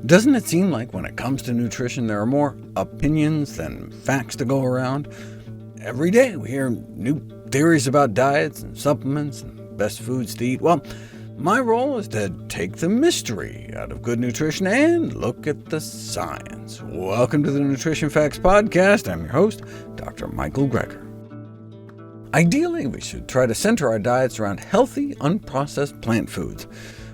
Doesn't it seem like when it comes to nutrition, there are more opinions than facts to go around? Every day we hear new theories about diets and supplements and best foods to eat. Well, my role is to take the mystery out of good nutrition and look at the science. Welcome to the Nutrition Facts podcast. I'm your host, Dr. Michael Greger. Ideally, we should try to center our diets around healthy, unprocessed plant foods.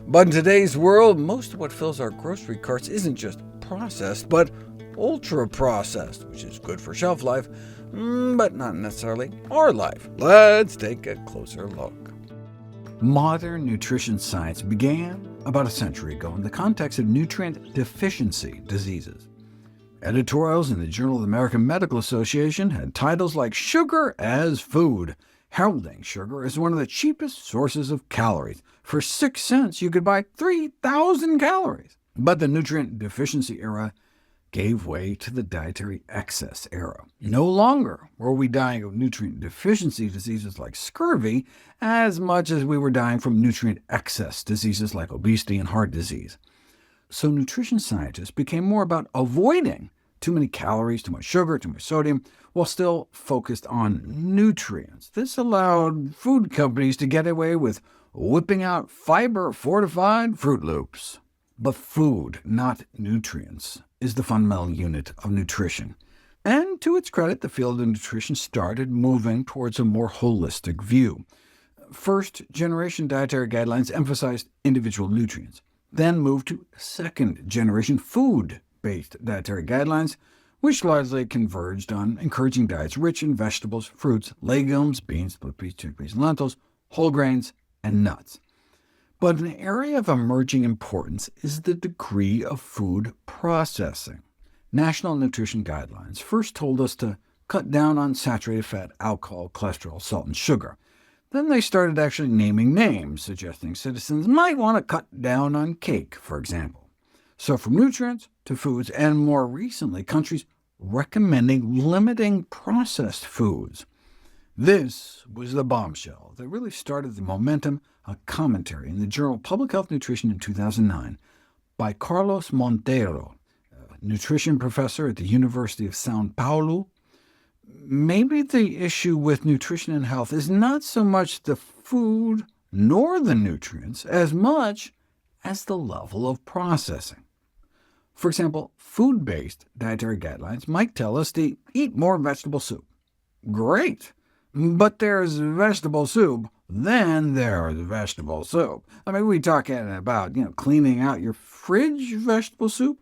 But in today's world, most of what fills our grocery carts isn't just processed, but ultra-processed, which is good for shelf life, but not necessarily our life. Let's take a closer look. Modern nutrition science began about a century ago in the context of nutrient deficiency diseases. Editorials in the Journal of the American Medical Association had titles like "Sugar as Food," heralding sugar as one of the cheapest sources of calories. For 6 cents, you could buy 3,000 calories. But the nutrient deficiency era gave way to the dietary excess era. No longer were we dying of nutrient deficiency diseases like scurvy as much as we were dying from nutrient excess diseases like obesity and heart disease. So nutrition scientists became more about avoiding too many calories, too much sugar, too much sodium, while still focused on nutrients. This allowed food companies to get away with whipping out fiber-fortified Fruit Loops. But food, not nutrients, is the fundamental unit of nutrition. And to its credit, the field of nutrition started moving towards a more holistic view. First-generation dietary guidelines emphasized individual nutrients, then moved to second-generation food-based dietary guidelines, which largely converged on encouraging diets rich in vegetables, fruits, legumes, beans, split peas, chickpeas, and lentils, whole grains, and nuts. But an area of emerging importance is the degree of food processing. National nutrition guidelines first told us to cut down on saturated fat, alcohol, cholesterol, salt, and sugar. Then they started actually naming names, suggesting citizens might want to cut down on cake, for example. So from nutrients to foods, and more recently, countries recommending limiting processed foods. This was the bombshell that really started the momentum, a commentary in the journal Public Health Nutrition in 2009 by Carlos Monteiro, a nutrition professor at the University of São Paulo. Maybe the issue with nutrition and health is not so much the food nor the nutrients, as much as the level of processing. For example, food-based dietary guidelines might tell us to eat more vegetable soup. Great! But there's vegetable soup, then there's vegetable soup. I mean, we're talking about cleaning out your fridge vegetable soup,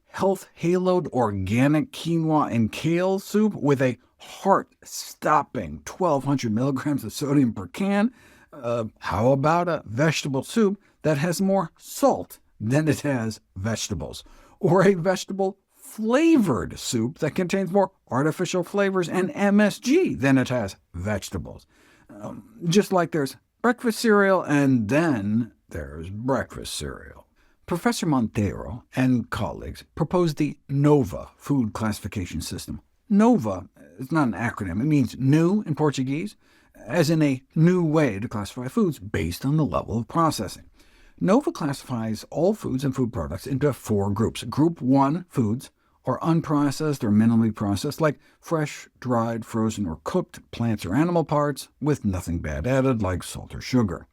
health-haloed organic quinoa and kale soup with a heart-stopping 1,200 milligrams of sodium per can. How about a vegetable soup that has more salt than it has vegetables, or a vegetable-flavored soup that contains more artificial flavors and MSG than it has vegetables? Just like there's breakfast cereal, and then there's breakfast cereal. Professor Monteiro and colleagues proposed the NOVA food classification system. NOVA is not an acronym. It means new in Portuguese, as in a new way to classify foods based on the level of processing. NOVA classifies all foods and food products into 4 groups. Group 1 foods are unprocessed or minimally processed, like fresh, dried, frozen, or cooked plants or animal parts, with nothing bad added, like salt or sugar.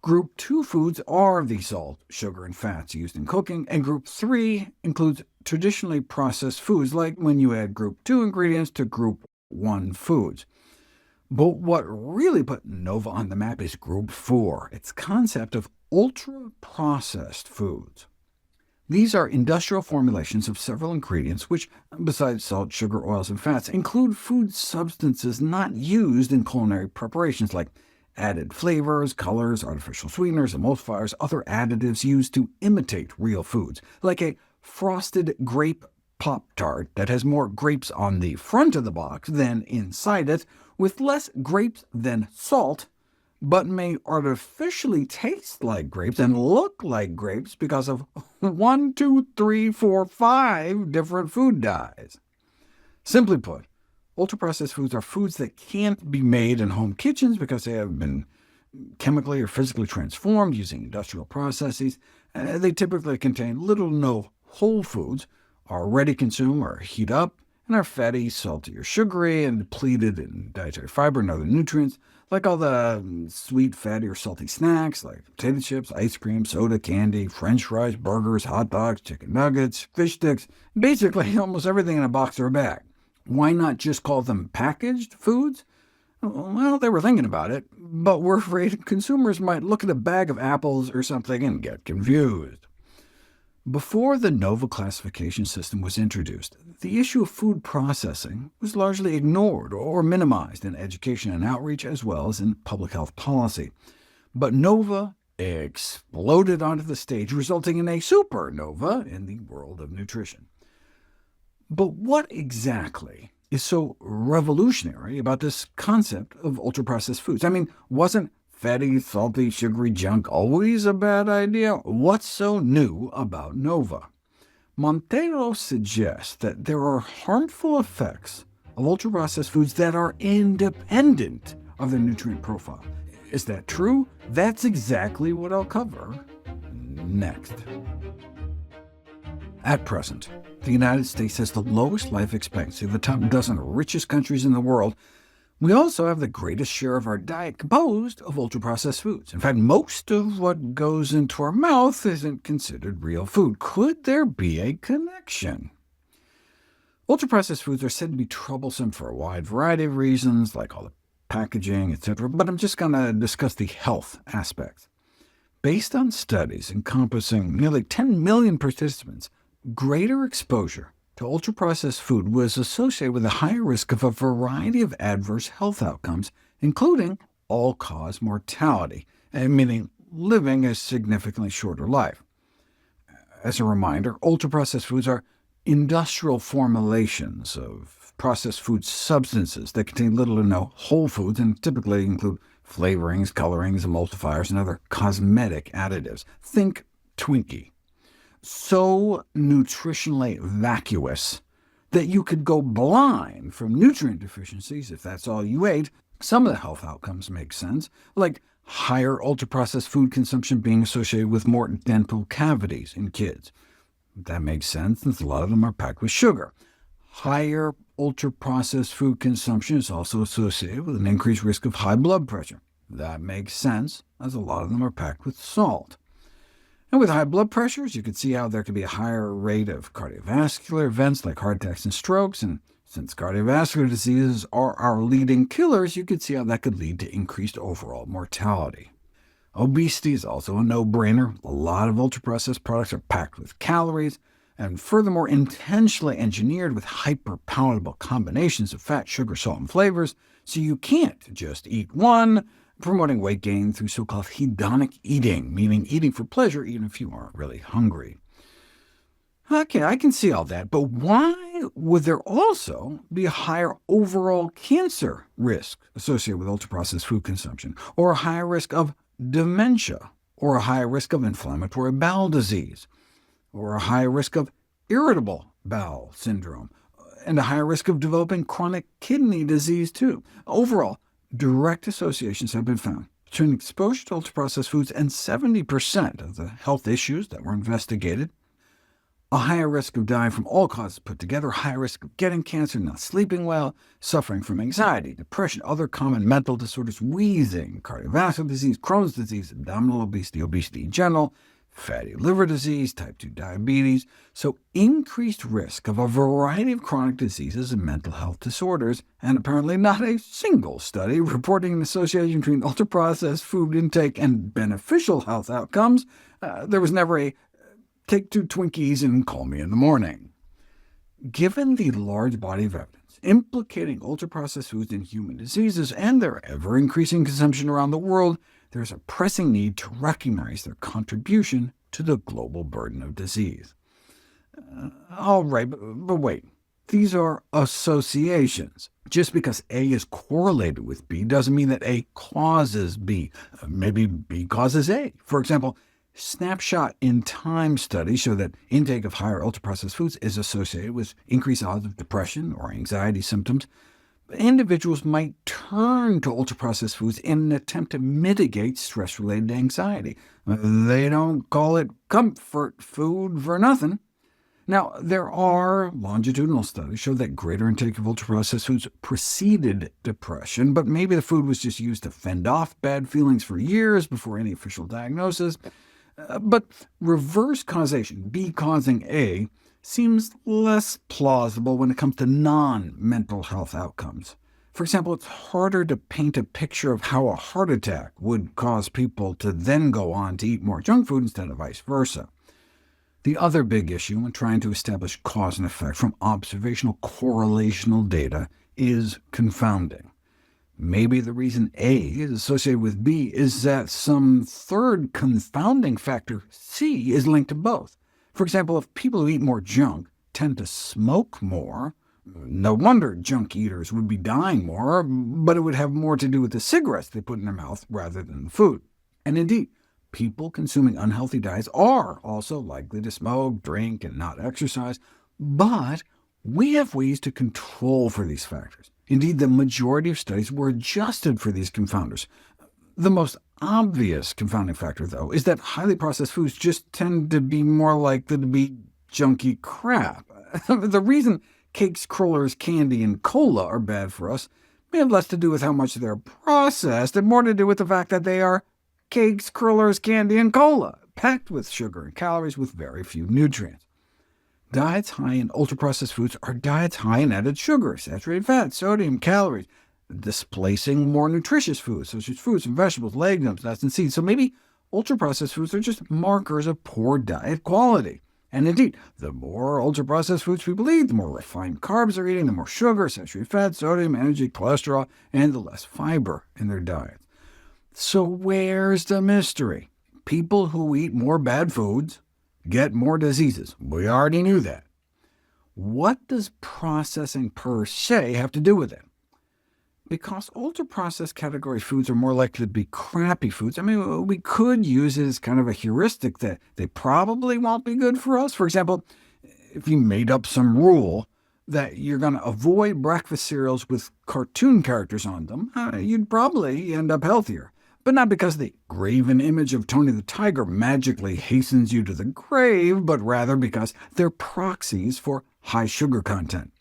Group 2 foods are the salt, sugar, and fats used in cooking, and Group 3 includes traditionally processed foods, like when you add Group 2 ingredients to Group 1 foods. But what really put NOVA on the map is Group 4, its concept of ultra-processed foods. These are industrial formulations of several ingredients which, besides salt, sugar, oils, and fats, include food substances not used in culinary preparations, like added flavors, colors, artificial sweeteners, emulsifiers, other additives used to imitate real foods, like a frosted grape Pop-Tart that has more grapes on the front of the box than inside it, with less grapes than salt, but may artificially taste like grapes and look like grapes because of 1, 2, 3, 4, 5 different food dyes. Simply put, ultra-processed foods are foods that can't be made in home kitchens because they have been chemically or physically transformed using industrial processes. They typically contain little to no whole foods, are ready to consume or heat up, and are fatty, salty, or sugary, and depleted in dietary fiber and other nutrients, like all the sweet, fatty, or salty snacks, like potato chips, ice cream, soda, candy, french fries, burgers, hot dogs, chicken nuggets, fish sticks, basically almost everything in a box or a bag. Why not just call them packaged foods? Well, they were thinking about it, but were afraid consumers might look at a bag of apples or something and get confused. Before the NOVA classification system was introduced, the issue of food processing was largely ignored or minimized in education and outreach, as well as in public health policy. But NOVA exploded onto the stage, resulting in a supernova in the world of nutrition. But what exactly is so revolutionary about this concept of ultra-processed foods? I mean, wasn't fatty, salty, sugary junk always a bad idea? What's so new about NOVA? Montero suggests that there are harmful effects of ultra-processed foods that are independent of their nutrient profile. Is that true? That's exactly what I'll cover next. At present, the United States has the lowest life expectancy of the top dozen richest countries in the world. We also have the greatest share of our diet composed of ultra-processed foods. In fact, most of what goes into our mouth isn't considered real food. Could there be a connection? Ultra-processed foods are said to be troublesome for a wide variety of reasons, like all the packaging, etc., but I'm just going to discuss the health aspects. Based on studies encompassing nearly 10 million participants, greater exposure to ultra-processed food was associated with a higher risk of a variety of adverse health outcomes, including all-cause mortality, meaning living a significantly shorter life. As a reminder, ultra-processed foods are industrial formulations of processed food substances that contain little or no whole foods, and typically include flavorings, colorings, emulsifiers, and other cosmetic additives. Think Twinkie. So nutritionally vacuous that you could go blind from nutrient deficiencies if that's all you ate. Some of the health outcomes make sense, like higher ultra-processed food consumption being associated with more dental cavities in kids. That makes sense, since a lot of them are packed with sugar. Higher ultra-processed food consumption is also associated with an increased risk of high blood pressure. That makes sense, as a lot of them are packed with salt. And with high blood pressures, you can see how there could be a higher rate of cardiovascular events like heart attacks and strokes, and since cardiovascular diseases are our leading killers, you could see how that could lead to increased overall mortality. Obesity is also a no-brainer. A lot of ultra-processed products are packed with calories, and furthermore intentionally engineered with hyper-palatable combinations of fat, sugar, salt, and flavors, so you can't just eat one, promoting weight gain through so-called hedonic eating, meaning eating for pleasure even if you aren't really hungry. OK, I can see all that, but why would there also be a higher overall cancer risk associated with ultra-processed food consumption, or a higher risk of dementia, or a higher risk of inflammatory bowel disease, or a higher risk of irritable bowel syndrome, and a higher risk of developing chronic kidney disease too? Overall, direct associations have been found between exposure to ultra-processed foods and 70% of the health issues that were investigated. A higher risk of dying from all causes put together, a higher risk of getting cancer, not sleeping well, suffering from anxiety, depression, other common mental disorders, wheezing, cardiovascular disease, Crohn's disease, abdominal obesity, obesity in general, fatty liver disease, type 2 diabetes, so increased risk of a variety of chronic diseases and mental health disorders, and apparently not a single study reporting an association between ultra-processed food intake and beneficial health outcomes. There was never a take 2 Twinkies and call me in the morning. Given the large body of evidence implicating ultra-processed foods in human diseases and their ever-increasing consumption around the world, there is a pressing need to recognize their contribution to the global burden of disease. All right, but wait. These are associations. Just because A is correlated with B doesn't mean that A causes B. Maybe B causes A. For example, snapshot-in-time studies show that intake of higher ultra-processed foods is associated with increased odds of depression or anxiety symptoms, individuals might turn to ultra-processed foods in an attempt to mitigate stress-related anxiety. They don't call it comfort food for nothing. Now, there are longitudinal studies show that greater intake of ultra-processed foods preceded depression, but maybe the food was just used to fend off bad feelings for years before any official diagnosis. But reverse causation, B causing A, seems less plausible when it comes to non-mental health outcomes. For example, it's harder to paint a picture of how a heart attack would cause people to then go on to eat more junk food instead of vice versa. The other big issue in trying to establish cause and effect from observational correlational data is confounding. Maybe the reason A is associated with B is that some third confounding factor, C, is linked to both. For example, if people who eat more junk tend to smoke more, no wonder junk eaters would be dying more, but it would have more to do with the cigarettes they put in their mouth rather than the food. And indeed, people consuming unhealthy diets are also likely to smoke, drink, and not exercise, but we have ways to control for these factors. Indeed, the majority of studies were adjusted for these confounders. The most obvious confounding factor, though, is that highly processed foods just tend to be more likely to be junky crap. The reason cakes, crullers, candy, and cola are bad for us may have less to do with how much they're processed, and more to do with the fact that they are cakes, crullers, candy, and cola, packed with sugar and calories with very few nutrients. Diets high in ultra-processed foods are diets high in added sugar, saturated fat, sodium, calories, displacing more nutritious foods, such as fruits and vegetables, legumes, nuts, and seeds. So maybe ultra-processed foods are just markers of poor diet quality. And indeed, the more ultra-processed foods people eat, the more refined carbs they're eating, the more sugar, saturated fat, sodium, energy, cholesterol, and the less fiber in their diets. So where's the mystery? People who eat more bad foods get more diseases. We already knew that. What does processing per se have to do with it? Because ultra-processed category foods are more likely to be crappy foods, we could use it as kind of a heuristic that they probably won't be good for us. For example, if you made up some rule that you're going to avoid breakfast cereals with cartoon characters on them, you'd probably end up healthier. But not because the graven image of Tony the Tiger magically hastens you to the grave, but rather because they're proxies for high sugar content.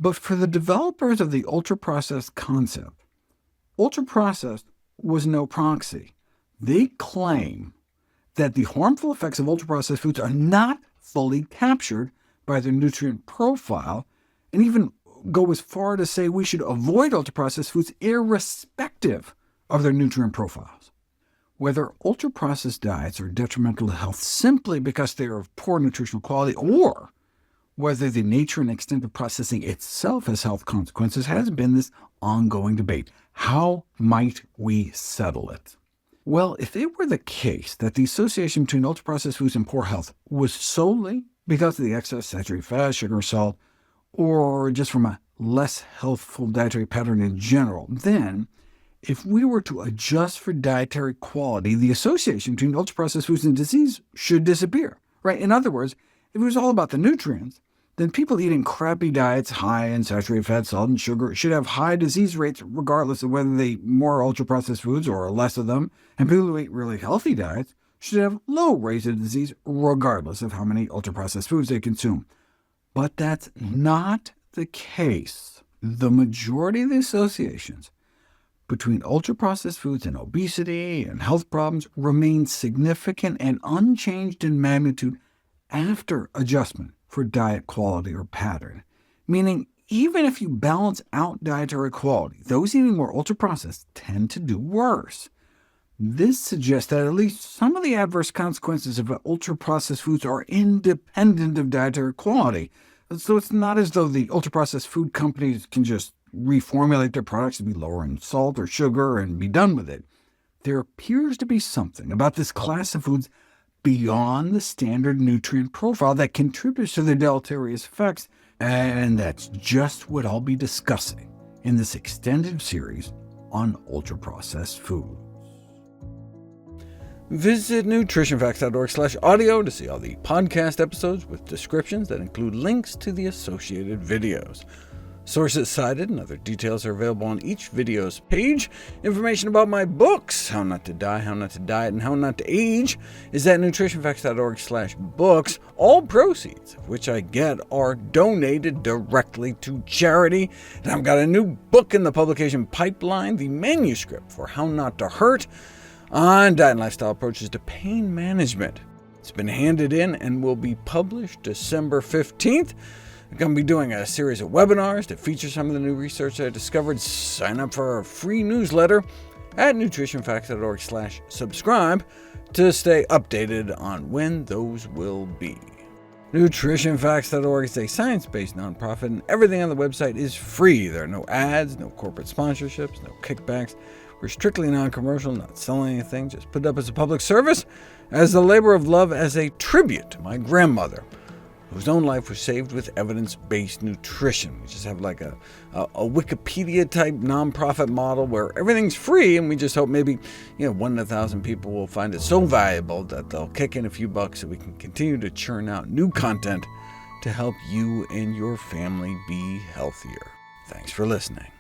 But for the developers of the ultra-processed concept, ultra-processed was no proxy. They claim that the harmful effects of ultra-processed foods are not fully captured by their nutrient profile, and even go as far to say we should avoid ultra-processed foods irrespective of their nutrient profiles. Whether ultra-processed diets are detrimental to health simply because they are of poor nutritional quality, or whether the nature and extent of processing itself has health consequences, has been this ongoing debate. How might we settle it? Well, if it were the case that the association between ultra-processed foods and poor health was solely because of the excess saturated fat, sugar, or salt, or just from a less healthful dietary pattern in general, then if we were to adjust for dietary quality, the association between ultra-processed foods and disease should disappear. Right? In other words, if it was all about the nutrients, then people eating crappy diets high in saturated fat, salt, and sugar should have high disease rates regardless of whether they eat more ultra-processed foods or less of them, and people who eat really healthy diets should have low rates of disease regardless of how many ultra-processed foods they consume. But that's not the case. The majority of the associations between ultra-processed foods and obesity and health problems remain significant and unchanged in magnitude after adjustment for diet quality or pattern, meaning even if you balance out dietary quality, those eating more ultra-processed tend to do worse. This suggests that at least some of the adverse consequences of ultra-processed foods are independent of dietary quality, so it's not as though the ultra-processed food companies can just reformulate their products to be lower in salt or sugar and be done with it. There appears to be something about this class of foods beyond the standard nutrient profile that contributes to their deleterious effects, and that's just what I'll be discussing in this extended series on ultra-processed foods. Visit NutritionFacts.org/audio to see all the podcast episodes with descriptions that include links to the associated videos. Sources cited and other details are available on each video's page. Information about my books, How Not to Die, How Not to Diet, and How Not to Age, is at NutritionFacts.org/books. All proceeds of which I get are donated directly to charity. And I've got a new book in the publication pipeline, the manuscript for How Not to Hurt, on diet and lifestyle approaches to pain management. It's been handed in and will be published December 15th. I'm going to be doing a series of webinars to feature some of the new research I discovered. Sign up for our free newsletter at NutritionFacts.org/subscribe to stay updated on when those will be. NutritionFacts.org is a science-based nonprofit, and everything on the website is free. There are no ads, no corporate sponsorships, no kickbacks. We're strictly non-commercial, not selling anything, just put up as a public service, as a labor of love, as a tribute to my grandmother, whose own life was saved with evidence-based nutrition. We just have like a Wikipedia-type nonprofit model where everything's free, and we just hope maybe 1 in 1,000 people will find it so valuable that they'll kick in a few bucks so we can continue to churn out new content to help you and your family be healthier. Thanks for listening.